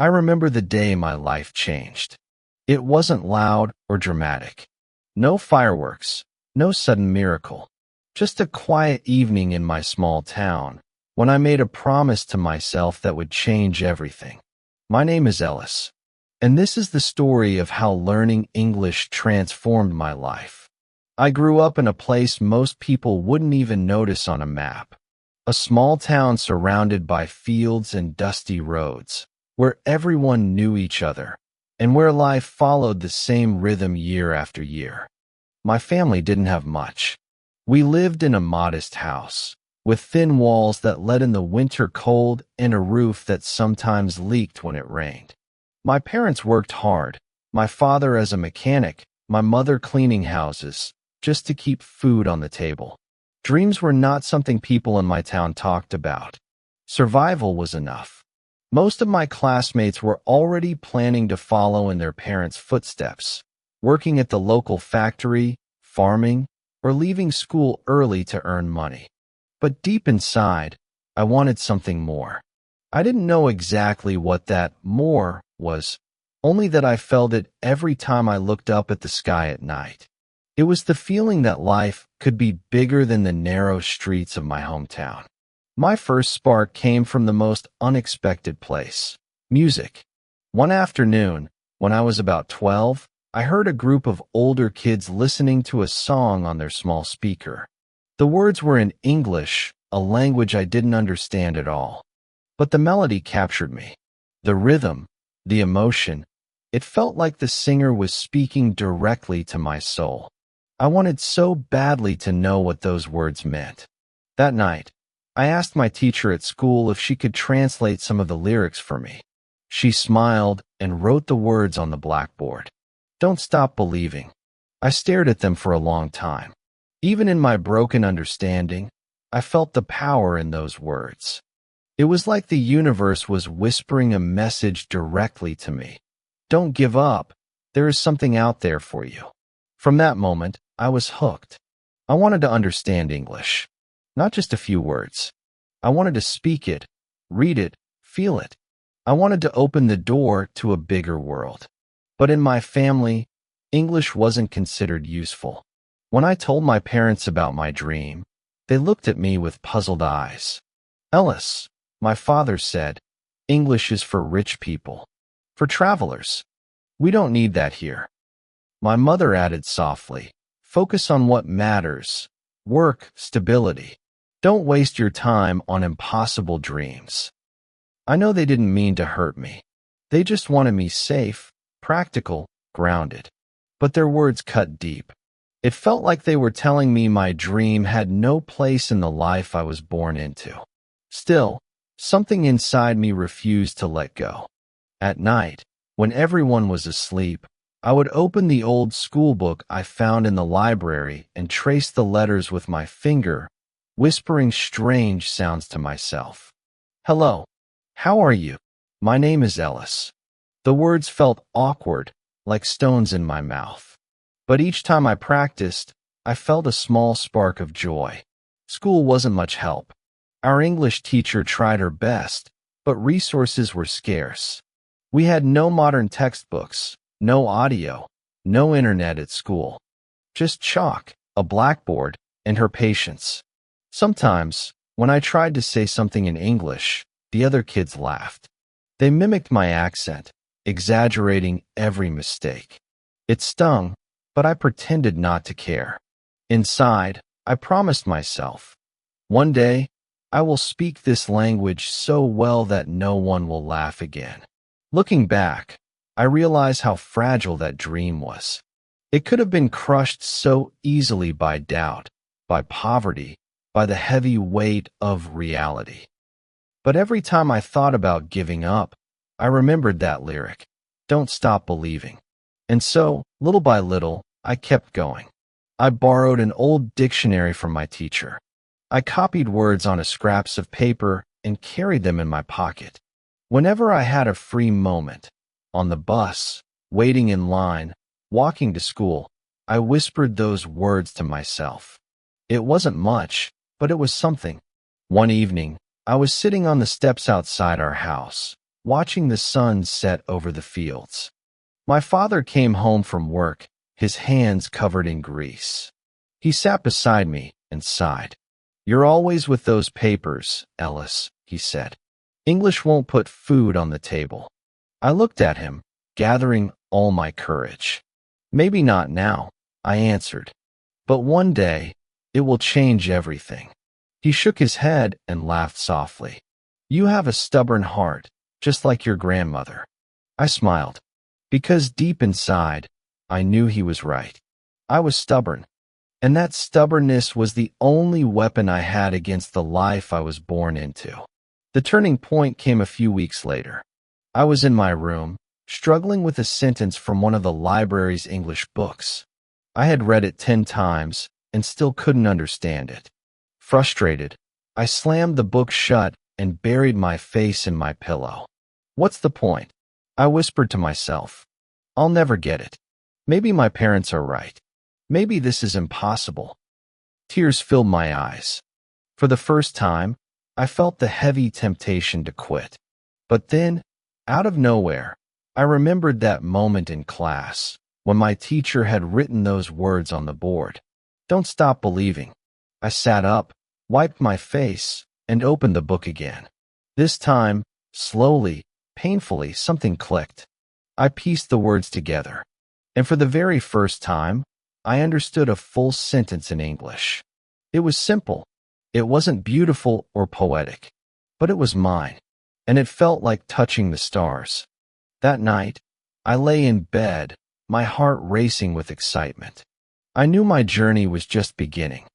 I remember the day my life changed. It wasn't loud or dramatic. No fireworks, no sudden miracle. Just a quiet evening in my small town when I made a promise to myself that would change everything. My name is Ellis, and this is the story of how learning English transformed my life. I grew up in a place most people wouldn't even notice on a map. A small town surrounded by fields and dusty roads, where everyone knew each other, and where life followed the same rhythm year after year. My family didn't have much. We lived in a modest house, with thin walls that let in the winter cold and a roof that sometimes leaked when it rained. My parents worked hard, my father as a mechanic, my mother cleaning houses, just to keep food on the table. Dreams were not something people in my town talked about. Survival was enough. Most of my classmates were already planning to follow in their parents' footsteps, working at the local factory, farming, or leaving school early to earn money. But deep inside, I wanted something more. I didn't know exactly what that more was, only that I felt it every time I looked up at the sky at night. It was the feeling that life could be bigger than the narrow streets of my hometown. My first spark came from the most unexpected place: music. One afternoon, when I was about 12, I heard a group of older kids listening to a song on their small speaker. The words were in English, a language I didn't understand at all. But the melody captured me. The rhythm, the emotion, it felt like the singer was speaking directly to my soul. I wanted so badly to know what those words meant. That night, I asked my teacher at school if she could translate some of the lyrics for me. She smiled and wrote the words on the blackboard. "Don't stop believing." I stared at them for a long time. Even in my broken understanding, I felt the power in those words. It was like the universe was whispering a message directly to me. Don't give up. There is something out there for you. From that moment, I was hooked. I wanted to understand English. Not just a few words. I wanted to speak it, read it, feel it. I wanted to open the door to a bigger world. But in my family, English wasn't considered useful. When I told my parents about my dream, they looked at me with puzzled eyes. "Ellis," my father said, "English is for rich people, for travelers. We don't need that here." My mother added softly, "Focus on what matters. Work, stability. Don't waste your time on impossible dreams." I know they didn't mean to hurt me. They just wanted me safe, practical, grounded. But their words cut deep. It felt like they were telling me my dream had no place in the life I was born into. Still, something inside me refused to let go. At night, when everyone was asleep, I would open the old school book I found in the library and trace the letters with my finger, whispering strange sounds to myself. "Hello. How are you? My name is Ellis." The words felt awkward, like stones in my mouth. But each time I practiced, I felt a small spark of joy. School wasn't much help. Our English teacher tried her best, but resources were scarce. We had no modern textbooks, no audio, no internet at school. Just chalk, a blackboard, and her patience. Sometimes, when I tried to say something in English, the other kids laughed. They mimicked my accent, exaggerating every mistake. It stung, but I pretended not to care. Inside, I promised myself, one day, I will speak this language so well that no one will laugh again. Looking back, I realize how fragile that dream was. It could have been crushed so easily by doubt, by poverty, by the heavy weight of reality. But every time I thought about giving up, I remembered that lyric, "Don't stop believing." And so, little by little, I kept going. I borrowed an old dictionary from my teacher. I copied words onto scraps of paper and carried them in my pocket. Whenever I had a free moment, on the bus, waiting in line, walking to school, I whispered those words to myself. It wasn't much, but it was something. One evening, I was sitting on the steps outside our house, watching the sun set over the fields. My father came home from work, his hands covered in grease. He sat beside me and sighed. "You're always with those papers, Ellis," he said. "English won't put food on the table." I looked at him, gathering all my courage. "Maybe not now," I answered. "But one day, it will change everything." He shook his head and laughed softly. "You have a stubborn heart, just like your grandmother." I smiled, because deep inside, I knew he was right. I was stubborn, and that stubbornness was the only weapon I had against the life I was born into. The turning point came a few weeks later. I was in my room, struggling with a sentence from one of the library's English books. I had read it 10 times and still couldn't understand it. Frustrated, I slammed the book shut and buried my face in my pillow. "What's the point?" I whispered to myself. "I'll never get it. Maybe my parents are right. Maybe this is impossible." Tears filled my eyes. For the first time, I felt the heavy temptation to quit. But then, out of nowhere, I remembered that moment in class when my teacher had written those words on the board. "Don't stop believing." I sat up, wiped my face, and opened the book again. This time, slowly, painfully, something clicked. I pieced the words together, and for the very first time, I understood a full sentence in English. It was simple. It wasn't beautiful or poetic, but it was mine, and it felt like touching the stars. That night, I lay in bed, my heart racing with excitement. I knew my journey was just beginning.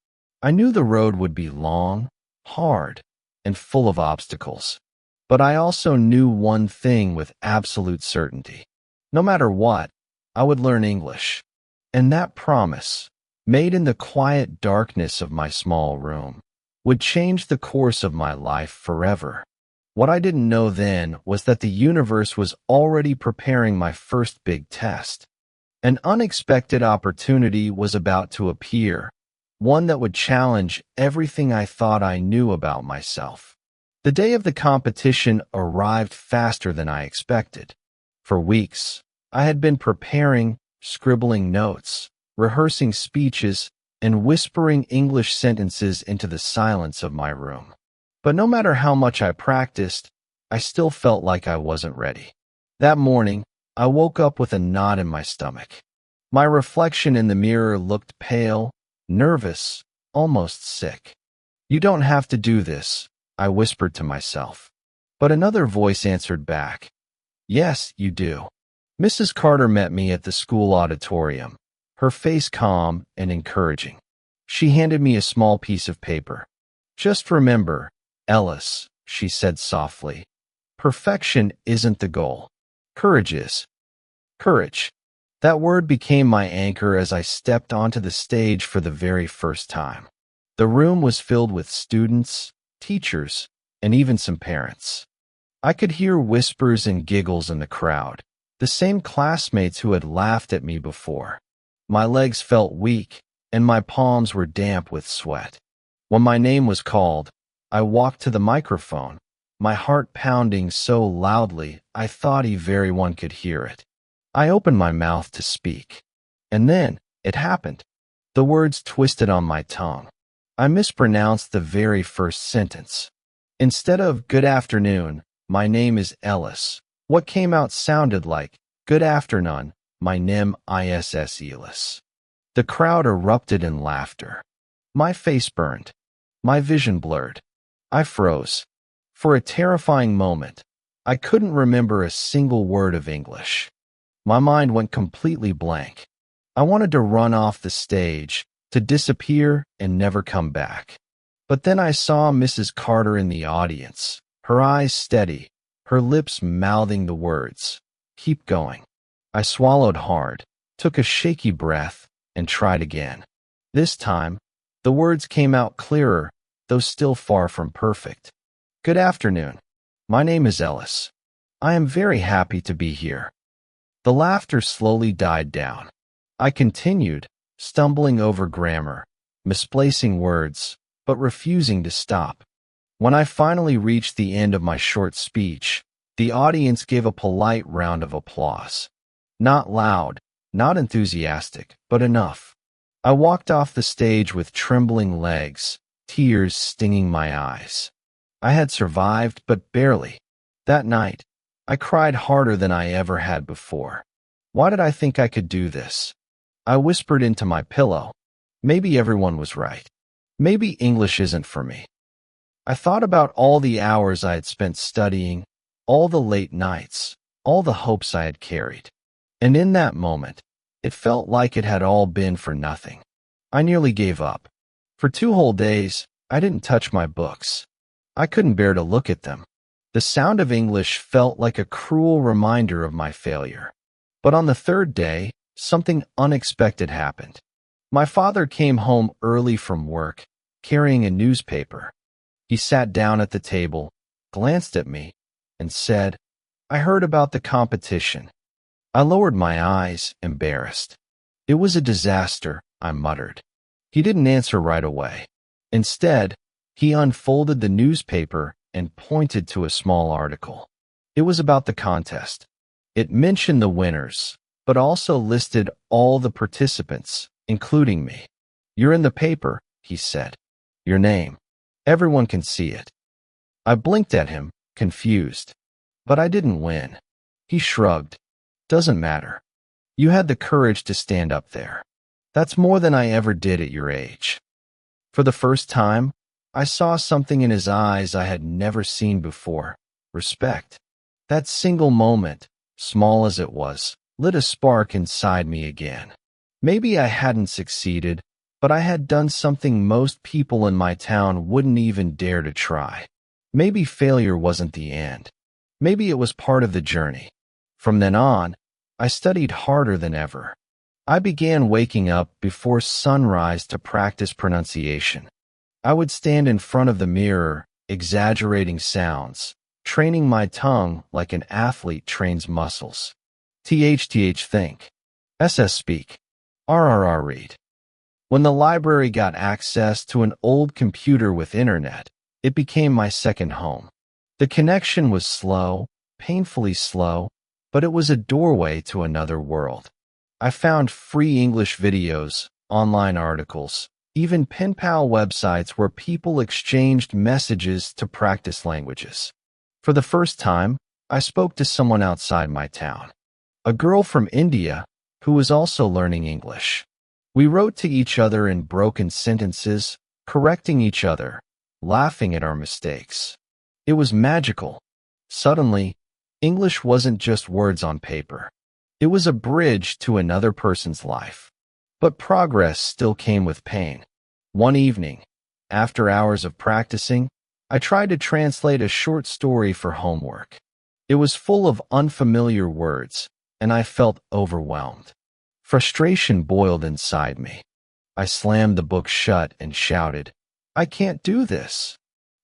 I knew the road would be long, hard, and full of obstacles. But I also knew one thing with absolute certainty. No matter what, I would learn English. And that promise, made in the quiet darkness of my small room, would change the course of my life forever. What I didn't know then was that the universe was already preparing my first big test. An unexpected opportunity was about to appear, one that would challenge everything I thought I knew about myself. The day of the competition arrived faster than I expected. For weeks, I had been preparing, scribbling notes, rehearsing speeches, and whispering English sentences into the silence of my room. But no matter how much I practiced, I still felt like I wasn't ready. That morning, I woke up with a knot in my stomach. My reflection in the mirror looked pale, nervous, almost sick. "You don't have to do this," I whispered to myself. But another voice answered back. "Yes, you do." Mrs. Carter met me at the school auditorium, her face calm and encouraging. She handed me a small piece of paper. "Just remember, Ellis," she said softly, "perfection isn't the goal. Courage is." Courage. That word became my anchor as I stepped onto the stage for the very first time. The room was filled with students, teachers, and even some parents. I could hear whispers and giggles in the crowd, the same classmates who had laughed at me before. My legs felt weak, and my palms were damp with sweat. When my name was called, I walked to the microphone, my heart pounding so loudly I thought everyone could hear it. I opened my mouth to speak, and then it happened. The words twisted on my tongue. I mispronounced the very first sentence. Instead of "good afternoon, my name is Ellis," what came out sounded like "good afternoon, my name is Ellis." The crowd erupted in laughter. My face burned. My vision blurred. I froze. For a terrifying moment, I couldn't remember a single word of English. My mind went completely blank. I wanted to run off the stage, to disappear and never come back. But then I saw Mrs. Carter in the audience, her eyes steady, her lips mouthing the words, "Keep going." I swallowed hard, took a shaky breath, and tried again. This time, the words came out clearer, though still far from perfect. "Good afternoon. My name is Ellis. I am very happy to be here." The laughter slowly died down. I continued, stumbling over grammar, misplacing words, but refusing to stop. When I finally reached the end of my short speech, The audience gave a polite round of applause. Not loud, not enthusiastic, but enough. I walked off the stage with trembling legs, tears stinging my eyes. I had survived, but barely. That night, I cried harder than I ever had before. Why did I think I could do this? I whispered into my pillow. Maybe everyone was right. Maybe English isn't for me. I thought about all the hours I had spent studying, all the late nights, all the hopes I had carried. And in that moment, it felt like it had all been for nothing. I nearly gave up. For 2 whole days, I didn't touch my books. I couldn't bear to look at them. The sound of English felt like a cruel reminder of my failure. But on the 3rd day, something unexpected happened. My father came home early from work, carrying a newspaper. He sat down at the table, glanced at me, and said, "I heard about the competition." I lowered my eyes, embarrassed. "It was a disaster," I muttered. He didn't answer right away. Instead, he unfolded the newspaper and pointed to a small article. It was about the contest. It mentioned the winners, but also listed all the participants, including me. "You're in the paper," he said. "Your name. Everyone can see it." I blinked at him, confused. "But I didn't win." He shrugged. "Doesn't matter. You had the courage to stand up there. That's more than I ever did at your age." For the first time, I saw something in his eyes I had never seen before: respect. That single moment, small as it was, lit a spark inside me again. Maybe I hadn't succeeded, but I had done something most people in my town wouldn't even dare to try. Maybe failure wasn't the end. Maybe it was part of the journey. From then on, I studied harder than ever. I began waking up before sunrise to practice pronunciation. I would stand in front of the mirror, exaggerating sounds, training my tongue like an athlete trains muscles. TH think. SS speak. RRR read. When the library got access to an old computer with internet, it became my second home. The connection was slow, painfully slow, but it was a doorway to another world. I found free English videos, online articles, even pen pal websites where people exchanged messages to practice languages. For the first time, I spoke to someone outside my town, a girl from India who was also learning English. We wrote to each other in broken sentences, correcting each other, laughing at our mistakes. It was magical. Suddenly, English wasn't just words on paper. It was a bridge to another person's life. But progress still came with pain. One evening, after hours of practicing, I tried to translate a short story for homework. It was full of unfamiliar words, and I felt overwhelmed. Frustration boiled inside me. I slammed the book shut and shouted, "I can't do this."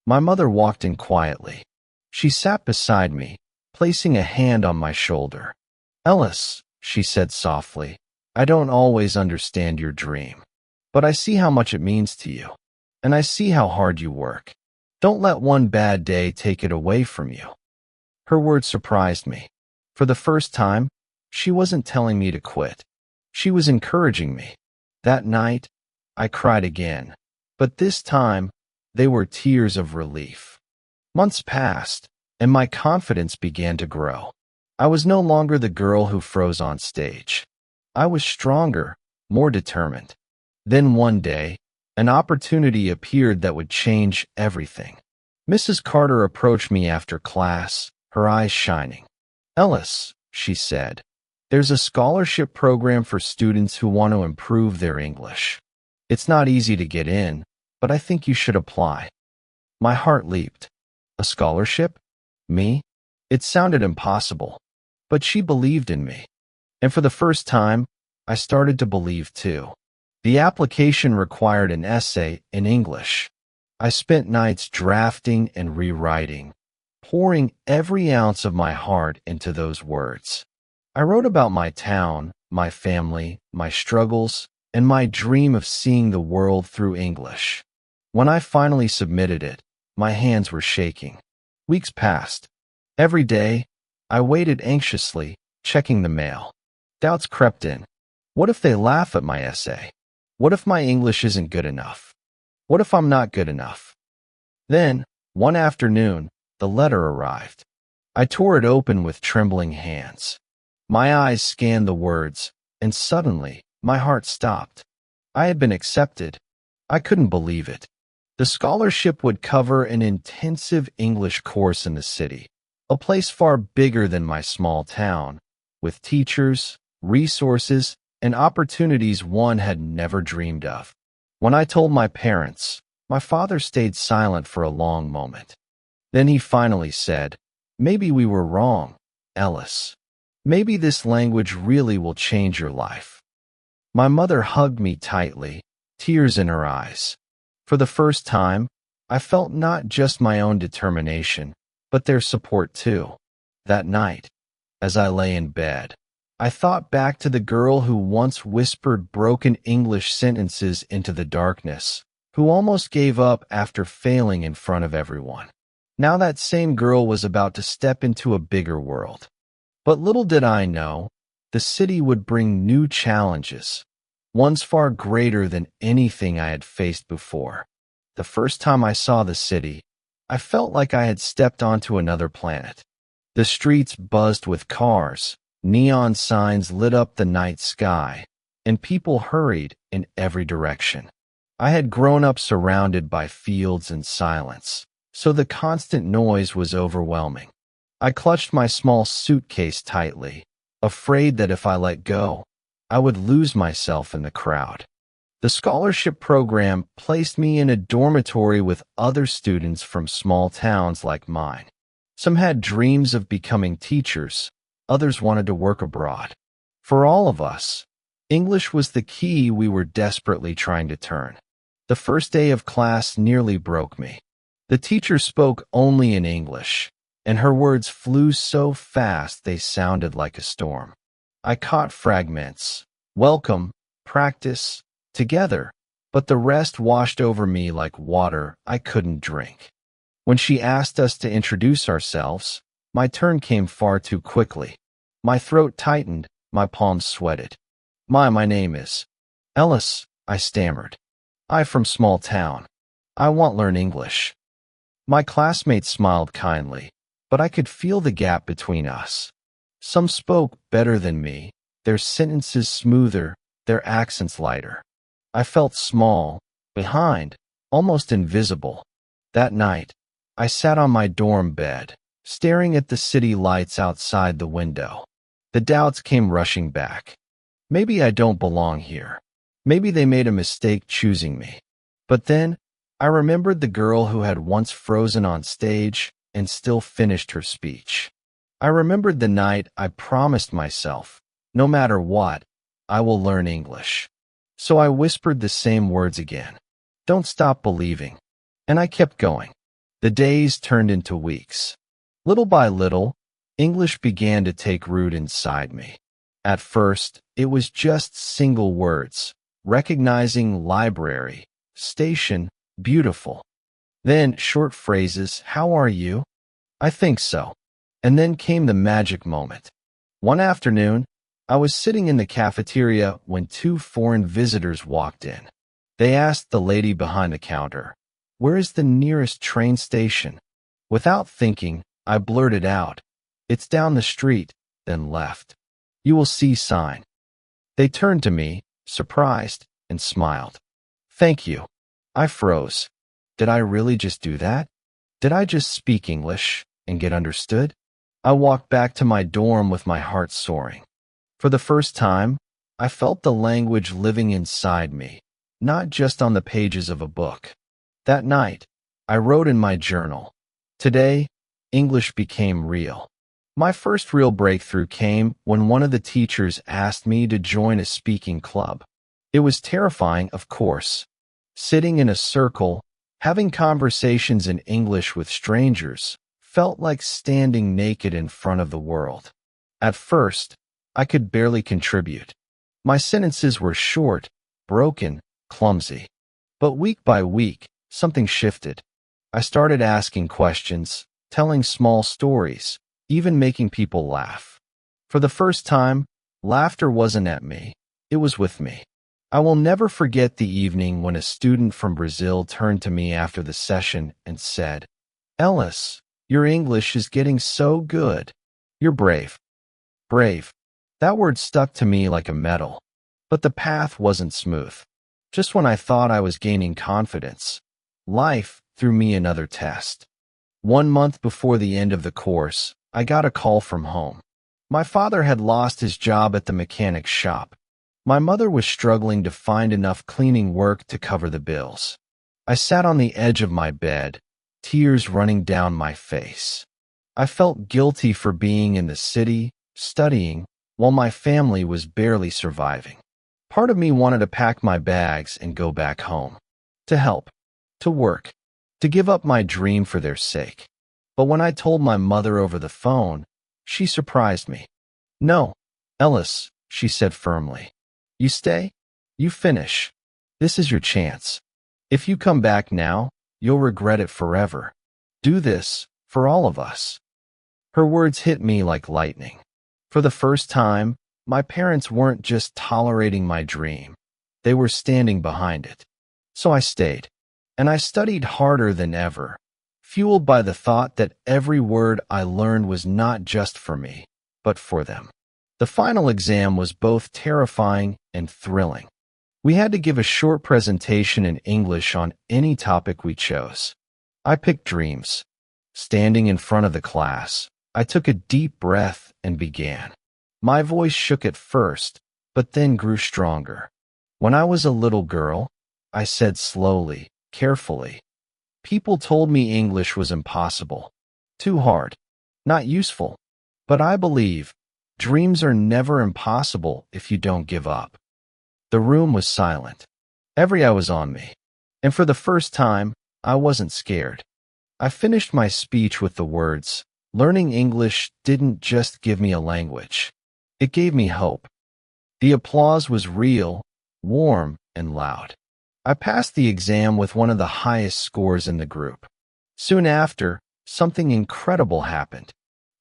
My mother walked in quietly. She sat beside me, placing a hand on my shoulder. "Ellis," she said softly, "I don't always understand your dream, but I see how much it means to you, and I see how hard you work. Don't let one bad day take it away from you." Her words surprised me. For the first time, she wasn't telling me to quit. She was encouraging me. That night, I cried again, but this time, they were tears of relief. Months passed, and my confidence began to grow. I was no longer the girl who froze on stage. I was stronger, more determined. Then one day, an opportunity appeared that would change everything. Mrs. Carter approached me after class, her eyes shining. "Ellis," she said, "there's a scholarship program for students who want to improve their English. It's not easy to get in, but I think you should apply." My heart leaped. A scholarship? Me? It sounded impossible. But she believed in me. And for the first time, I started to believe too. The application required an essay in English. I spent nights drafting and rewriting, pouring every ounce of my heart into those words. I wrote about my town, my family, my struggles, and my dream of seeing the world through English. When I finally submitted it, my hands were shaking. Weeks passed. Every day, I waited anxiously, checking the mail. Doubts crept in. What if they laugh at my essay? What if my English isn't good enough? What if I'm not good enough? Then, one afternoon, the letter arrived. I tore it open with trembling hands. My eyes scanned the words, and suddenly, my heart stopped. I had been accepted. I couldn't believe it. The scholarship would cover an intensive English course in the city, a place far bigger than my small town, with teachers, resources, and opportunities one had never dreamed of. When I told my parents, my father stayed silent for a long moment. Then he finally said, "Maybe we were wrong, Ellis. Maybe this language really will change your life." My mother hugged me tightly, tears in her eyes. For the first time, I felt not just my own determination, but their support too. That night, as I lay in bed, I thought back to the girl who once whispered broken English sentences into the darkness, who almost gave up after failing in front of everyone. Now that same girl was about to step into a bigger world. But little did I know, the city would bring new challenges, ones far greater than anything I had faced before. The first time I saw the city, I felt like I had stepped onto another planet. The streets buzzed with cars, neon signs lit up the night sky, and people hurried in every direction. I had grown up surrounded by fields and silence, so the constant noise was overwhelming. I clutched my small suitcase tightly, afraid that if I let go, I would lose myself in the crowd. The scholarship program placed me in a dormitory with other students from small towns like mine. Some had dreams of becoming teachers, others wanted to work abroad. For all of us, English was the key we were desperately trying to turn. The first day of class nearly broke me. The teacher spoke only in English, and her words flew so fast they sounded like a storm. I caught fragments, welcome, practice, together, but the rest washed over me like water I couldn't drink. When she asked us to introduce ourselves, my turn came far too quickly. My throat tightened, my palms sweated. My name is Ellis, I stammered. I'm from small town. I want to learn English. My classmates smiled kindly, but I could feel the gap between us. Some spoke better than me, their sentences smoother, their accents lighter. I felt small, behind, almost invisible. That night, I sat on my dorm bed, staring at the city lights outside the window. The doubts came rushing back. Maybe I don't belong here. Maybe they made a mistake choosing me. But then, I remembered the girl who had once frozen on stage and still finished her speech. I remembered the night I promised myself, no matter what, I will learn English. So I whispered the same words again. Don't stop believing. And I kept going. The days turned into weeks. Little by little, English began to take root inside me. At first, it was just single words, recognizing library, station, beautiful. Then short phrases, how are you? I think so. And then came the magic moment. One afternoon, I was sitting in the cafeteria when two foreign visitors walked in. They asked the lady behind the counter, "Where is the nearest train station?" Without thinking, I blurted out, "It's down the street," then left. "You will see sign." They turned to me, surprised, and smiled. "Thank you." I froze. Did I really just do that? Did I just speak English and get understood? I walked back to my dorm with my heart soaring. For the first time, I felt the language living inside me, not just on the pages of a book. That night, I wrote in my journal, "Today, English became real." My first real breakthrough came when one of the teachers asked me to join a speaking club. It was terrifying, of course. Sitting in a circle, having conversations in English with strangers, felt like standing naked in front of the world. At first, I could barely contribute. My sentences were short, broken, clumsy. But week by week, something shifted. I started asking questions, telling small stories, even making people laugh. For the first time, laughter wasn't at me, it was with me. I will never forget the evening when a student from Brazil turned to me after the session and said, "Ellis, your English is getting so good. You're brave." Brave. That word stuck to me like a medal. But the path wasn't smooth. Just when I thought I was gaining confidence, life threw me another test. 1 month before the end of the course, I got a call from home. My father had lost his job at the mechanic's shop. My mother was struggling to find enough cleaning work to cover the bills. I sat on the edge of my bed, tears running down my face. I felt guilty for being in the city, studying, while my family was barely surviving. Part of me wanted to pack my bags and go back home. To help. To work. To give up my dream for their sake. But when I told my mother over the phone, she surprised me. "No, Ellis," she said firmly. "You stay, you finish. This is your chance. If you come back now, you'll regret it forever. Do this for all of us." Her words hit me like lightning. For the first time, my parents weren't just tolerating my dream. They were standing behind it. So I stayed. And I studied harder than ever, fueled by the thought that every word I learned was not just for me, but for them. The final exam was both terrifying and thrilling. We had to give a short presentation in English on any topic we chose. I picked dreams. Standing in front of the class, I took a deep breath and began. My voice shook at first, but then grew stronger. When I was a little girl, I said slowly, carefully, people told me English was impossible, too hard, not useful. But I believe dreams are never impossible if you don't give up. The room was silent. Every eye was on me. And for the first time, I wasn't scared. I finished my speech with the words, "Learning English didn't just give me a language. It gave me hope." The applause was real, warm, and loud. I passed the exam with one of the highest scores in the group. Soon after, something incredible happened.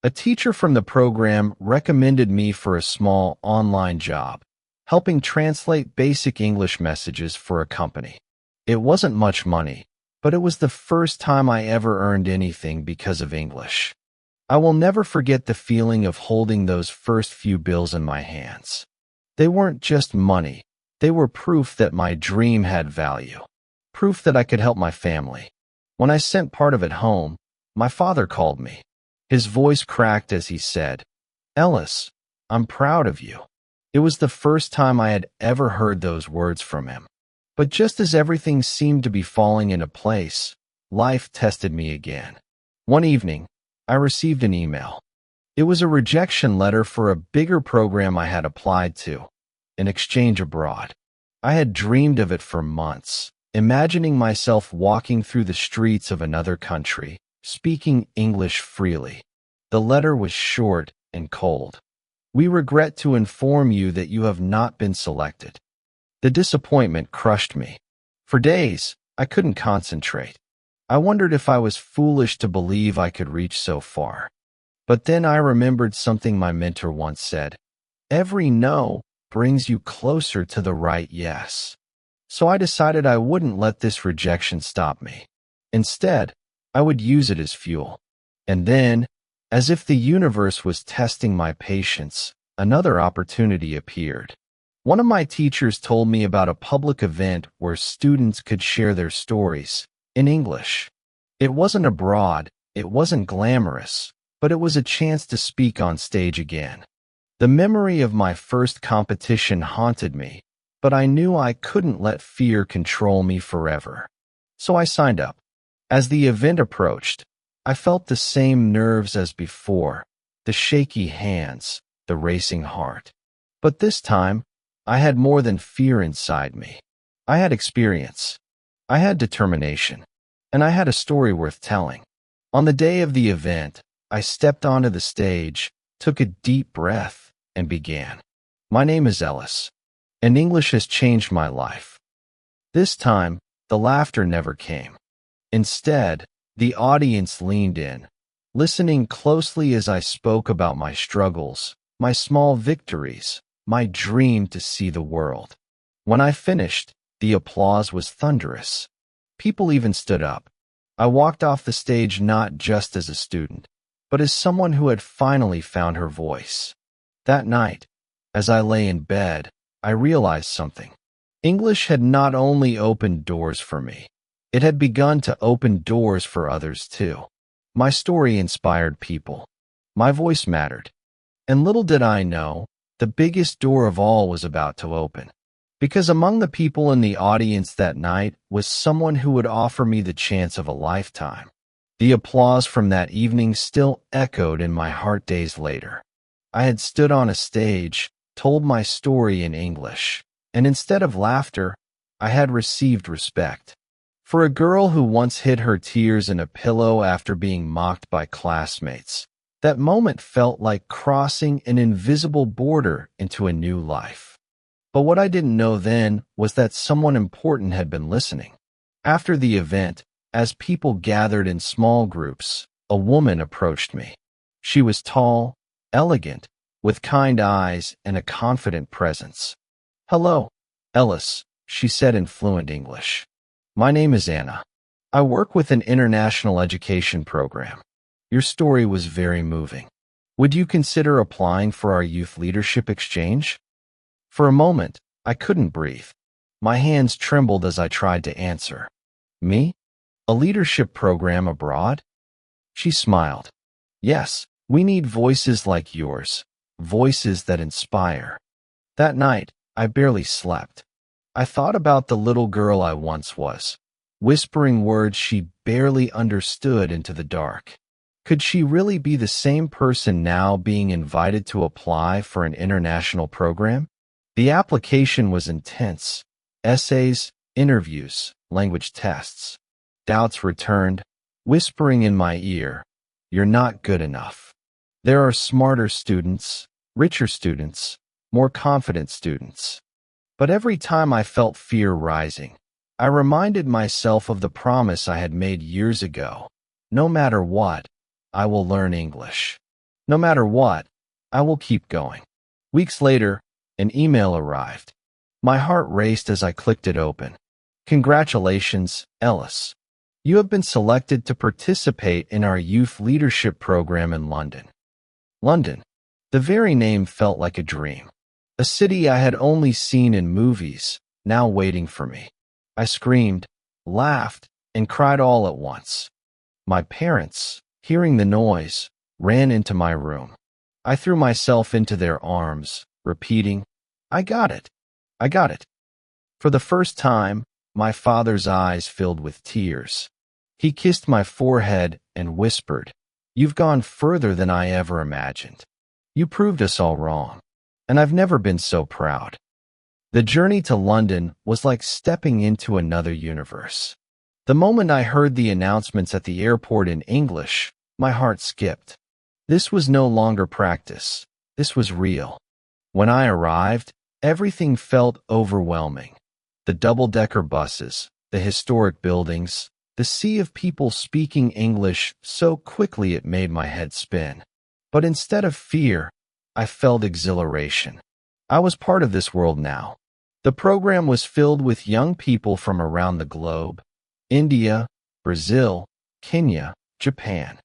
A teacher from the program recommended me for a small online job, helping translate basic English messages for a company. It wasn't much money, but it was the first time I ever earned anything because of English. I will never forget the feeling of holding those first few bills in my hands. They weren't just money. They were proof that my dream had value. Proof that I could help my family. When I sent part of it home, my father called me. His voice cracked as he said, "Ellis, I'm proud of you." It was the first time I had ever heard those words from him. But just as everything seemed to be falling into place, life tested me again. One evening, I received an email. It was a rejection letter for a bigger program I had applied to, an exchange abroad. I had dreamed of it for months, imagining myself walking through the streets of another country, speaking English freely. The letter was short and cold. "We regret to inform you that you have not been selected." The disappointment crushed me. For days, I couldn't concentrate. I wondered if I was foolish to believe I could reach so far. But then I remembered something my mentor once said. Every no brings you closer to the right yes. So I decided I wouldn't let this rejection stop me. Instead, I would use it as fuel. And then, as if the universe was testing my patience, another opportunity appeared. One of my teachers told me about a public event where students could share their stories in English. It wasn't abroad, it wasn't glamorous, but it was a chance to speak on stage again. The memory of my first competition haunted me, but I knew I couldn't let fear control me forever. So I signed up. As the event approached, I felt the same nerves as before, the shaky hands, the racing heart. But this time, I had more than fear inside me. I had experience. I had determination. And I had a story worth telling. On the day of the event, I stepped onto the stage, took a deep breath, and began. My name is Ellis, and English has changed my life. This time, the laughter never came. Instead, the audience leaned in, listening closely as I spoke about my struggles, my small victories, my dream to see the world. When I finished, the applause was thunderous. People even stood up. I walked off the stage not just as a student, but as someone who had finally found her voice. That night, as I lay in bed, I realized something. English had not only opened doors for me, it had begun to open doors for others too. My story inspired people. My voice mattered. And little did I know, the biggest door of all was about to open. Because among the people in the audience that night was someone who would offer me the chance of a lifetime. The applause from that evening still echoed in my heart days later. I had stood on a stage, told my story in English, and instead of laughter, I had received respect. For a girl who once hid her tears in a pillow after being mocked by classmates, that moment felt like crossing an invisible border into a new life. But what I didn't know then was that someone important had been listening. After the event, as people gathered in small groups, a woman approached me. She was tall, elegant, with kind eyes and a confident presence. "Hello, Ellis," she said in fluent English. "My name is Anna. I work with an international education program. Your story was very moving. Would you consider applying for our youth leadership exchange?" For a moment, I couldn't breathe. My hands trembled as I tried to answer. "Me? A leadership program abroad?" She smiled. "Yes, we need voices like yours, voices that inspire." That night, I barely slept. I thought about the little girl I once was, whispering words she barely understood into the dark. Could she really be the same person now being invited to apply for an international program? The application was intense. Essays, interviews, language tests. Doubts returned, whispering in my ear, "You're not good enough. There are smarter students, richer students, more confident students." But every time I felt fear rising, I reminded myself of the promise I had made years ago. No matter what, I will learn English. No matter what, I will keep going. Weeks later, an email arrived. My heart raced as I clicked it open. "Congratulations, Ellis. You have been selected to participate in our youth leadership program in London." London. The very name felt like a dream. A city I had only seen in movies, now waiting for me. I screamed, laughed, and cried all at once. My parents, hearing the noise, ran into my room. I threw myself into their arms, repeating, "I got it. I got it." For the first time, my father's eyes filled with tears. He kissed my forehead and whispered, "You've gone further than I ever imagined. You proved us all wrong, and I've never been so proud." The journey to London was like stepping into another universe. The moment I heard the announcements at the airport in English, my heart skipped. This was no longer practice. This was real. When I arrived, everything felt overwhelming. The double-decker buses, the historic buildings, the sea of people speaking English so quickly it made my head spin. But instead of fear, I felt exhilaration. I was part of this world now. The program was filled with young people from around the globe: India, Brazil, Kenya, Japan.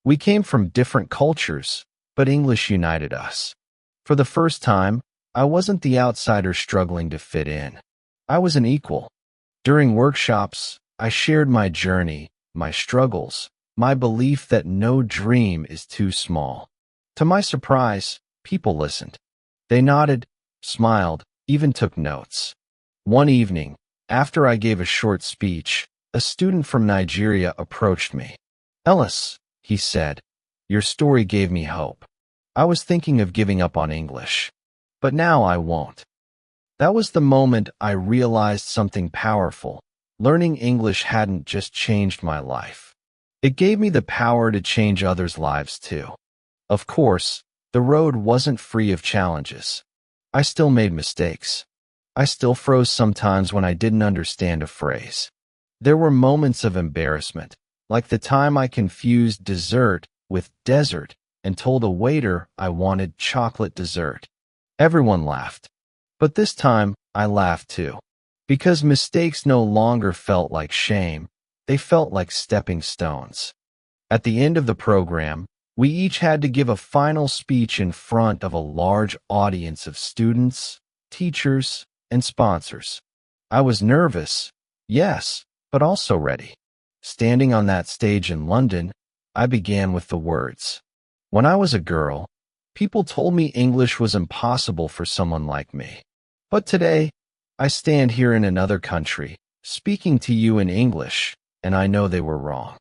We came from different cultures, but English united us. For the first time, I wasn't the outsider struggling to fit in. I was an equal. During workshops, I shared my journey, my struggles, my belief that no dream is too small. To my surprise, people listened. They nodded, smiled, even took notes. One evening, after I gave a short speech, a student from Nigeria approached me. "Ellis," he said, "your story gave me hope. I was thinking of giving up on English, but now I won't." That was the moment I realized something powerful. Learning English hadn't just changed my life. It gave me the power to change others' lives too. Of course, the road wasn't free of challenges. I still made mistakes. I still froze sometimes when I didn't understand a phrase. There were moments of embarrassment, like the time I confused dessert with desert and told a waiter I wanted chocolate dessert. Everyone laughed. But this time, I laughed too. Because mistakes no longer felt like shame, they felt like stepping stones. At the end of the program, we each had to give a final speech in front of a large audience of students, teachers, and sponsors. I was nervous, yes, but also ready. Standing on that stage in London, I began with the words. When I was a girl, people told me English was impossible for someone like me. But today, I stand here in another country, speaking to you in English, and I know they were wrong.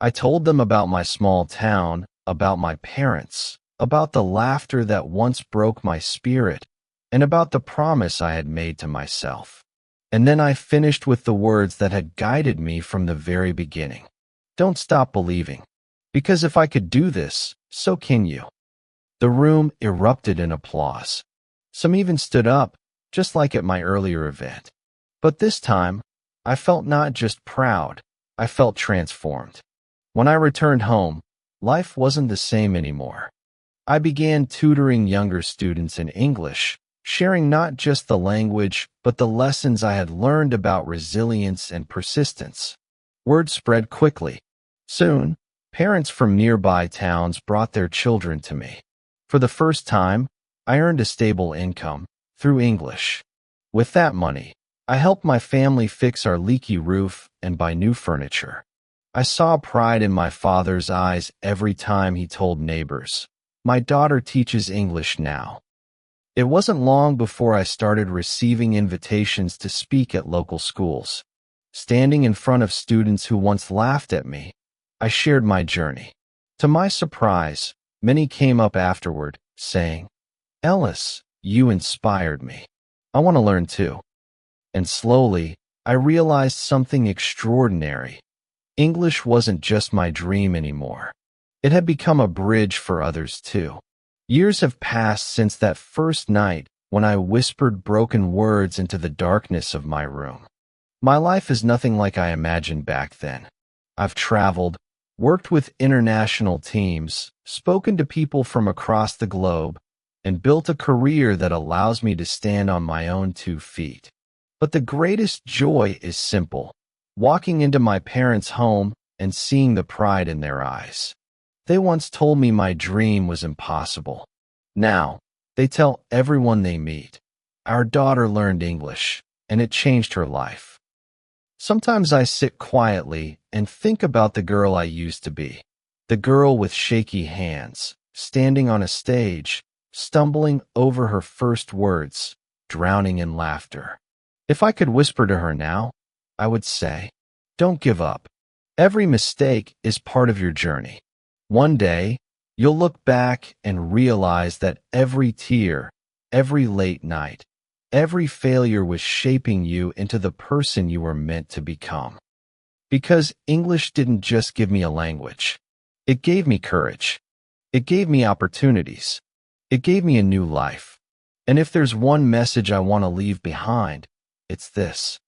I told them about my small town, about my parents, about the laughter that once broke my spirit, and about the promise I had made to myself. And then I finished with the words that had guided me from the very beginning. Don't stop believing, because if I could do this, so can you. The room erupted in applause. Some even stood up, just like at my earlier event. But this time, I felt not just proud, I felt transformed. When I returned home, life wasn't the same anymore. I began tutoring younger students in English, sharing not just the language, but the lessons I had learned about resilience and persistence. Word spread quickly. Soon, parents from nearby towns brought their children to me. For the first time, I earned a stable income through English. With that money, I helped my family fix our leaky roof and buy new furniture. I saw pride in my father's eyes every time he told neighbors, "My daughter teaches English now." It wasn't long before I started receiving invitations to speak at local schools. Standing in front of students who once laughed at me, I shared my journey. To my surprise, many came up afterward, saying, "Ellis, you inspired me. I want to learn too." And slowly, I realized something extraordinary. English wasn't just my dream anymore. It had become a bridge for others too. Years have passed since that first night when I whispered broken words into the darkness of my room. My life is nothing like I imagined back then. I've traveled, worked with international teams, spoken to people from across the globe, and built a career that allows me to stand on my own 2 feet. But the greatest joy is simple, walking into my parents' home and seeing the pride in their eyes. They once told me my dream was impossible. Now, they tell everyone they meet, "Our daughter learned English, and it changed her life." Sometimes I sit quietly and think about the girl I used to be, the girl with shaky hands, standing on a stage, stumbling over her first words, drowning in laughter. If I could whisper to her now, I would say, "Don't give up. Every mistake is part of your journey. One day, you'll look back and realize that every tear, every late night, every failure was shaping you into the person you were meant to become." Because English didn't just give me a language. It gave me courage. It gave me opportunities. It gave me a new life. And if there's one message I want to leave behind, it's this.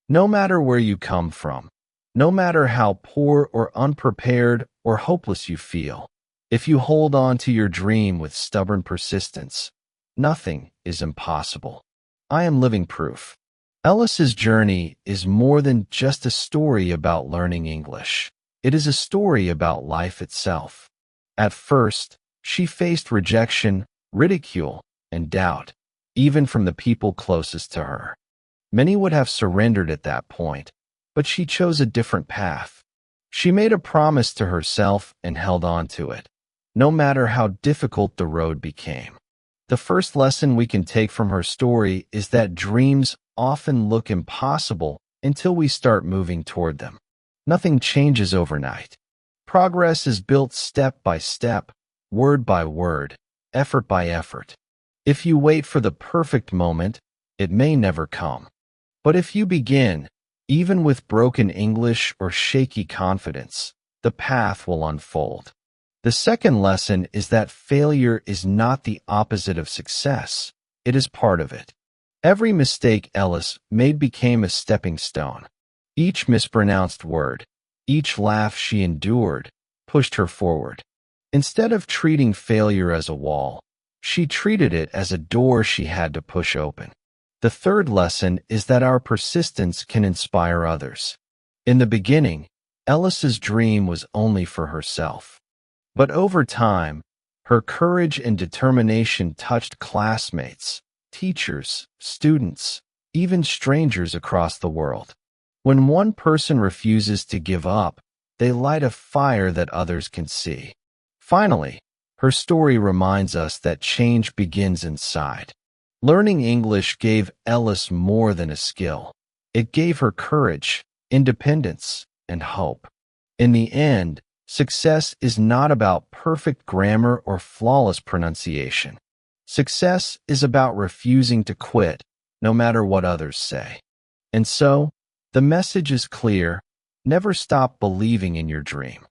No matter where you come from, no matter how poor or unprepared or hopeless you feel, if you hold on to your dream with stubborn persistence, nothing is impossible. I am living proof. Ellis's journey is more than just a story about learning English. It is a story about life itself. At first, she faced rejection, ridicule, and doubt, even from the people closest to her. Many would have surrendered at that point, but she chose a different path. She made a promise to herself and held on to it, no matter how difficult the road became. The first lesson we can take from her story is that dreams often look impossible until we start moving toward them. Nothing changes overnight. Progress is built step by step, word by word, effort by effort. If you wait for the perfect moment, it may never come. But if you begin, even with broken English or shaky confidence, the path will unfold. The second lesson is that failure is not the opposite of success. It is part of it. Every mistake Ellis made became a stepping stone. Each mispronounced word, each laugh she endured, pushed her forward. Instead of treating failure as a wall, she treated it as a door she had to push open. The third lesson is that our persistence can inspire others. In the beginning, Ellis's dream was only for herself. But over time, her courage and determination touched classmates, teachers, students, even strangers across the world. When one person refuses to give up, they light a fire that others can see. Finally, her story reminds us that change begins inside. Learning English gave Ellis more than a skill. It gave her courage, independence, and hope. In the end, success is not about perfect grammar or flawless pronunciation. Success is about refusing to quit, no matter what others say. And so, the message is clear: never stop believing in your dream.